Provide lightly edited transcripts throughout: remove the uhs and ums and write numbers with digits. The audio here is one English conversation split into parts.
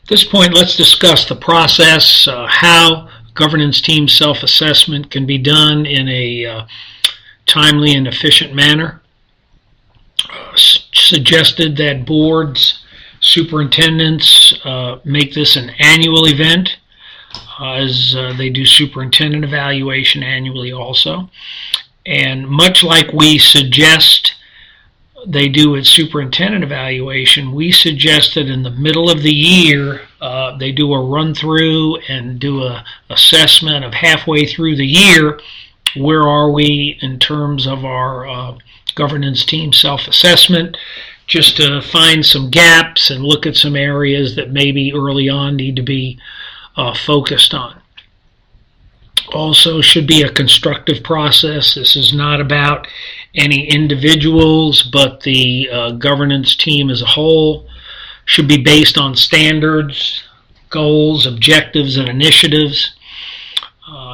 At this point, let's discuss the process, how governance team self-assessment can be done in a timely and efficient manner. Suggested that boards, superintendents make this an annual event, as they do superintendent evaluation annually also. And much like we suggest they do at superintendent evaluation, we suggested in the middle of the year they do a run through and do a assessment of halfway through the year. Where are we in terms of our governance team self-assessment, just to find some gaps and look at some areas that maybe early on need to be focused on. Also should be a constructive process. This is not about any individuals, but the governance team as a whole. Should be based on standards, goals, objectives, and initiatives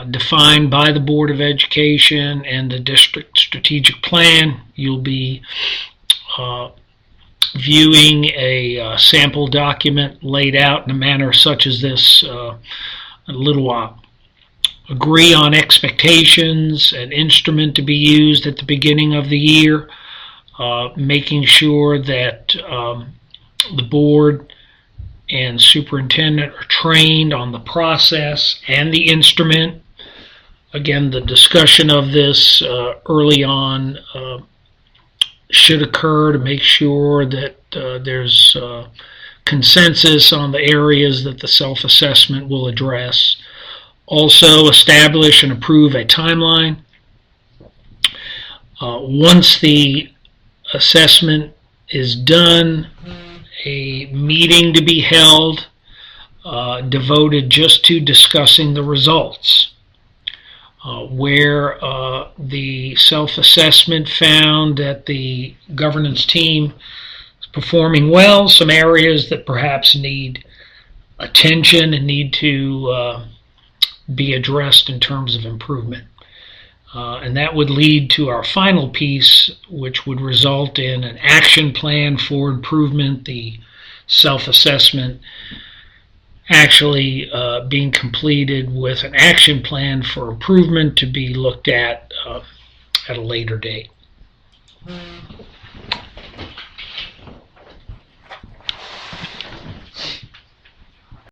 defined by the Board of Education and the district strategic plan. You'll be viewing a sample document laid out in a manner such as this in a little while. Agree on expectations, an instrument to be used at the beginning of the year, making sure that the board and superintendent are trained on the process and the instrument. Again, the discussion of this early on should occur to make sure that there's consensus on the areas that the self-assessment will address. Also, establish and approve a timeline. Once the assessment is done, a meeting to be held devoted just to discussing the results, where the self-assessment found that the governance team is performing well, some areas that perhaps need attention and need to be addressed in terms of improvement. And that would lead to our final piece, which would result in an action plan for improvement, the self-assessment actually being completed with an action plan for improvement to be looked at a later date.